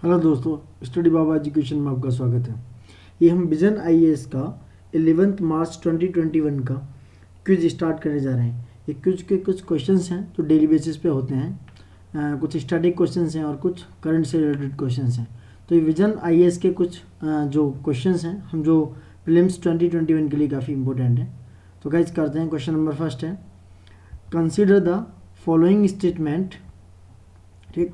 Hello दोस्तों, study बाबा education में आपका स्वागत है। ये हम विजन आईएएस का 11 मार्च 2021 का क्विज स्टार्ट करने जा रहे हैं। ये क्विज के कुछ क्वेश्चंस हैं जो डेली बेसिस पे होते हैं। कुछ स्टैटिक क्वेश्चंस हैं और कुछ करंट से रिलेटेड क्वेश्चंस हैं। तो ये विजन आईएएस के कुछ जो क्वेश्चंस हैं हम जो प्रीलिम्स 2021 के लिए काफ़ी इंपॉर्टेंट हैं। तो गाइज करते हैं। क्वेश्चन नंबर फर्स्ट है, कंसिडर द फॉलोइंग स्टेटमेंट। ठीक,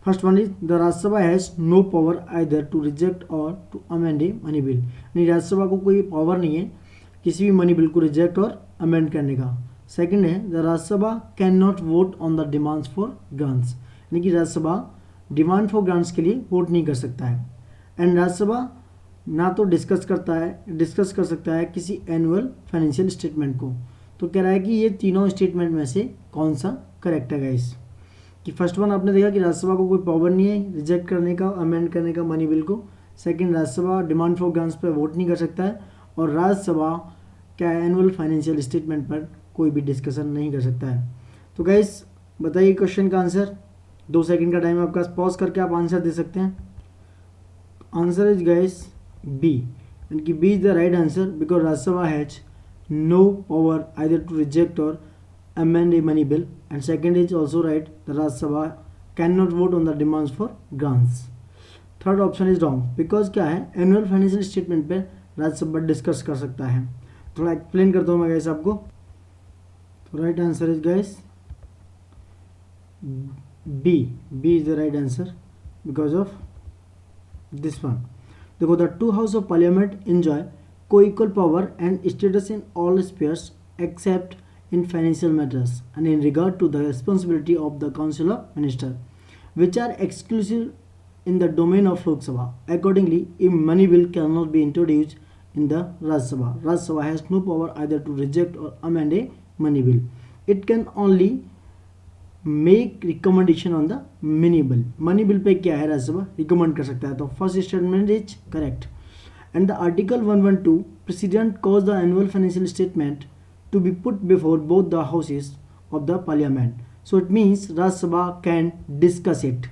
first one is the Rajya Sabha has no power either to reject और to amend a money bill. यानी राज्यसभा को कोई पावर नहीं है किसी भी मनी बिल को रिजेक्ट और अमेंड करने का। सेकंड है, the Rajya Sabha can not vote on the demands for grants. यानी कि राज्यसभा डिमांड फॉर ग्रांट्स के लिए वोट नहीं कर सकता है। एंड राज्यसभा ना तो डिस्कस कर सकता है किसी एनुअल फाइनेंशियल स्टेटमेंट को। तो कह रहा है कि ये तीनों स्टेटमेंट में से कौन सा करेक्ट है गाइस। कि फर्स्ट वन आपने देखा कि राज्यसभा को कोई पावर नहीं है रिजेक्ट करने का, अमेंड करने का मनी बिल को। Second, Rajya Sabha demand for grants पर वोट नहीं कर सकता है। और राज्यसभा क्या एनुअल फाइनेंशियल स्टेटमेंट पर कोई भी डिस्कशन नहीं कर सकता है। तो गाइस बताइए क्वेश्चन का आंसर। 2 सेकंड का टाइम आपका, पॉज करके आप आंसर दे सकते हैं। आंसर इज गाइस बी, यानी कि B is the right answer because Rajya Sabha has no power either to reject or amend a money bill. And second is also right, the Rajya Sabha cannot vote on the demands for grants. Third option is wrong because क्या है, annual financial statement पे Rajya Sabha discuss कर सकता है। थोड़ा explain करता हूँ मैं गाइस आपको। तो right answer is guys B is the right answer because of this one. देखो, the two house of parliament enjoy को equal power and status in all spheres except in financial matters and in regard to the responsibility of the Council of Ministers, which are exclusive in the domain of Lok Sabha. Accordingly, a money bill cannot be introduced in the Rajya Sabha. Rajya Sabha has no power either to reject or amend a money bill. It can only make recommendation on the money bill. Money bill पे क्या है, राज्य सभा recommend कर सकता है। तो first statement is correct. And the article 112 president cause the annual financial statement to be put before both the houses of the parliament. So it means Rajya Sabha can discuss it.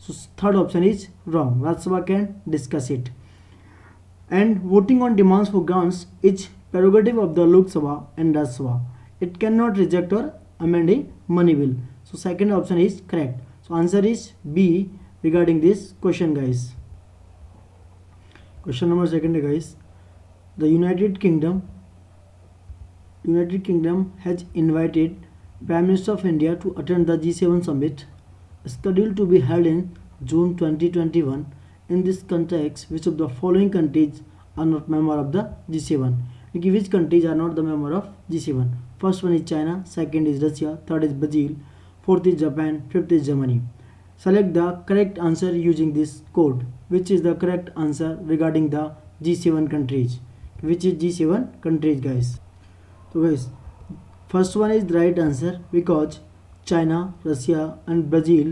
So third option is wrong. Rajya Sabha can discuss it. And voting on demands for grants is prerogative of the Lok Sabha and Rajya Sabha. It cannot reject or amend a money bill. So second option is correct. So answer is B regarding this question, guys. Question number second, guys. The United Kingdom has invited Prime Minister of India to attend the G7 summit scheduled to be held in June 2021. In this context, which of the following countries are not member of the G7? Which countries are not the member of G7? First one is China, second is Russia, third is Brazil, fourth is Japan, fifth is Germany. Select the correct answer using this code. Which is the correct answer regarding the G7 countries? Which is G7 countries, guys? So guys, first one is the right answer because China, Russia and Brazil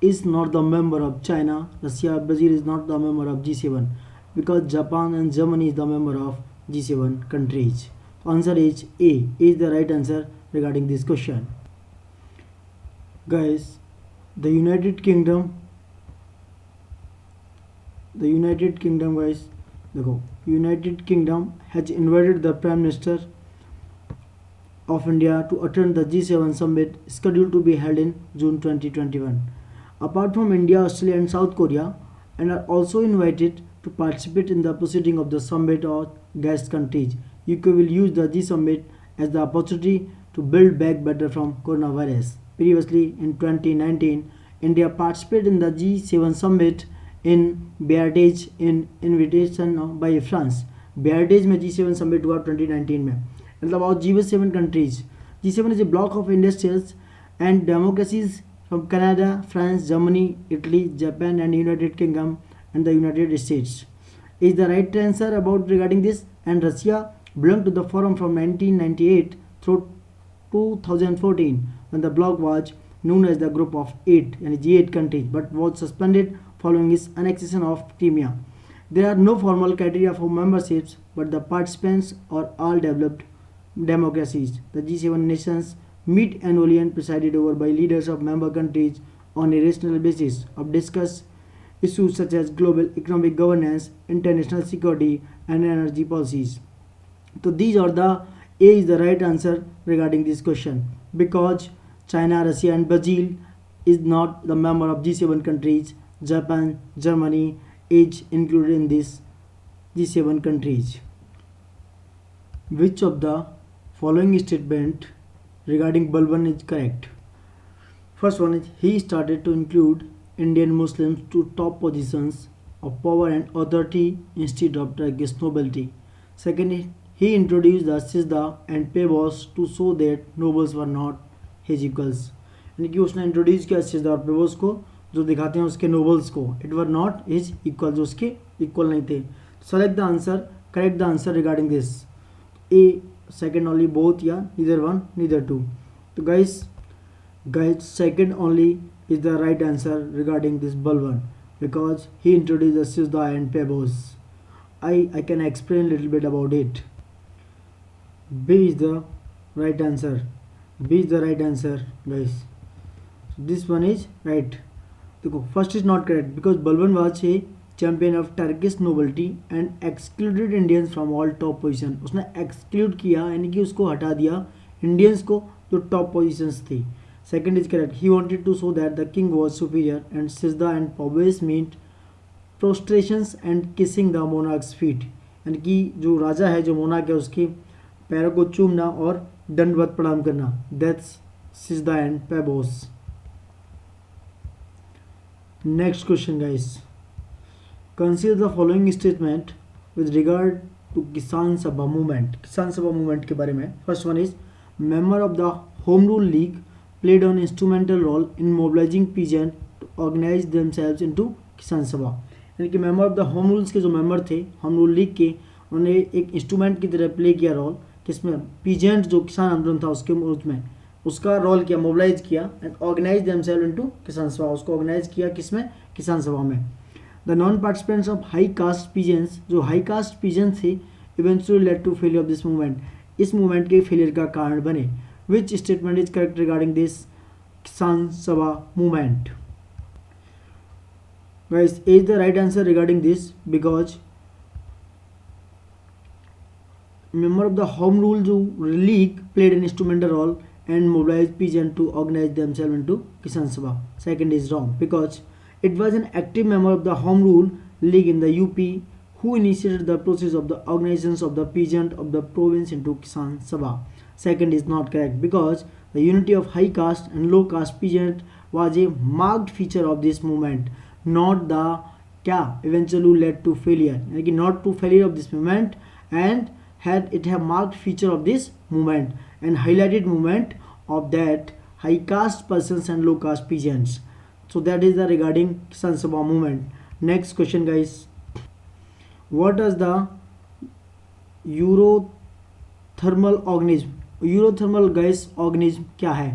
is not the member of China. Russia, Brazil is not the member of G7 because Japan and Germany is the member of G7 countries. So answer is A is the right answer regarding this question. Guys, the United Kingdom guys, देखो, United Kingdom has invited the Prime Minister of India to attend the G7 summit scheduled to be held in June 2021. Apart from India, Australia and South Korea and are also invited to participate in the proceeding of the summit or guest countries. UK will use the G summit as the opportunity to build back better from coronavirus. Previously in 2019, India participated in the G7 summit in Biarritz in invitation by France. Biarritz में G7 summit हुआ 2019 में. About G7 countries. G7 is a block of industrials and democracies from Canada, France, Germany, Italy, Japan and United Kingdom and the United States. Is the right answer about regarding this. And Russia belonged to the forum from 1998 through 2014 when the bloc was known as the Group of 8 and G8 countries but was suspended following its annexation of Crimea. There are no formal criteria for memberships but the participants are all developed democracies. The G7 nations meet annually and presided over by leaders of member countries on a rational basis of issues such as global economic governance, international security, and energy policies. So these are the A is the right answer regarding this question, because China, Russia, and Brazil is not the member of G7 countries. Japan, Germany is included in this G7 countries. Which of the following statement regarding Balban is correct? First one is he started to include Indian Muslims to top positions of power and authority instead of Turkish nobility. Second is he introduced the Sizda and Pebos to show that nobles were not his equals. यानी कि उसने introduce किया सिजदा और पेबोस को, जो दिखाते हैं उसके नोबल्स को, it were not his equal, जो उसके इक्वल नहीं थे. Select the answer, correct the answer regarding this. A second only, both, या नीदर वन नीदर टू. तो guys second only is the right answer regarding this Balban, because he introduced the Sizda and Pebos. I can explain a little bit about it. B is the right answer. B is the right answer, guys. So this one is right. देखो, first is not correct because Balban was a champion of Turkish nobility and excluded Indians from all top position. उसने exclude किया, यानी कि उसको हटा दिया Indians को जो top positions थी. Second is correct. He wanted to show that the king was superior, and Sizda and Pebos meant prostrations and kissing the monarch's feet. यानी कि जो राजा है, जो मोनार्क है, उसके पैरों को चूमना और दंडवत प्रणाम करना. That's Sizda and Pebos. Next question, guys. Consider the following statement with regard to Kisan Sabha movement. Kisan Sabha movement के बारे में. First one is member of the Home Rule League played an instrumental role in mobilizing peasants to organize themselves into किसान सभा. यानी कि member of the home rules के जो member थे, होम रूल लीग के, उन्होंने एक इंस्ट्रूमेंट की तरह प्ले किया रोल, किसमें, पीजेंट जो किसान आंदोलन था उसके उसमें उसका रोल किया, मोबिलाइज किया, एंड ऑर्गेनाइज देमसेल्फ इनटू किसान सभा. उसको ऑर्गेनाइज किया किसमें, किसान सभा में. The non participants of high caste peasants, जो हाई कास्ट पीजेंट्स थे, eventually led to failure of this movement, इस मूवमेंट के फेलियर का कारण बने. Which statement is correct regarding this Kisan Sabha movement? Guys, A is the right answer regarding this, because member of the Home Rule League played an instrumental role and mobilized peasants to organize themselves into Kisan Sabha. Second is wrong, because it was an active member of the Home Rule League in the UP who initiated the process of the organizations of the peasant of the province into Kisan Sabha. Second is not correct, because the unity of high caste and low caste peasant was a marked feature of this movement, not the क्या eventually led to failure, यानी कि not to failure of this movement, and had it have marked feature of this movement and highlighted movement of that high caste persons and low caste peasants. So that is the regarding Kisan Sabha movement. Next question, guys. What is the eurythermal organism? Eurythermal गैस organism क्या है?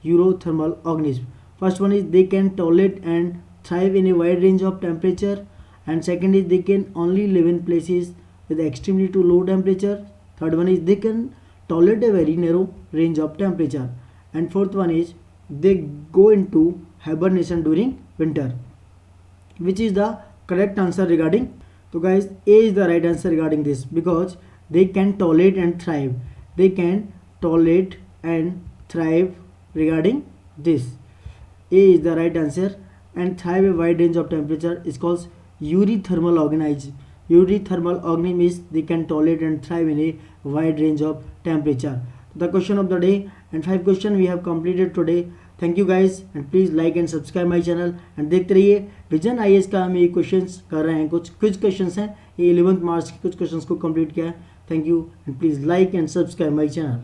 Eurythermal organism, first one is they can tolerate and thrive in a wide range of temperature, and second is they can only live in places with extremely too low temperature. Third one is they can tolerate a very narrow range of temperature, and fourth one is they go into hibernation during winter. Which is the correct answer regarding? So guys, A is the right answer regarding this, because they can tolerate and thrive. They can tolerate and thrive regarding this. A is the right answer, and thrive a wide range of temperature is called eurythermal organism. Eurythermal organism is they can tolerate and thrive in a wide range of temperature. The question of the day and 5 questions we have completed today. Thank you guys, and please like and subscribe my channel, and देखते रहिए vision IAS का हम ये questions कर रहे हैं, कुछ quiz questions हैं, ये 11 मार्च के कुछ क्वेश्चंस को कंप्लीट किया है. Thank you, and please like and subscribe my channel.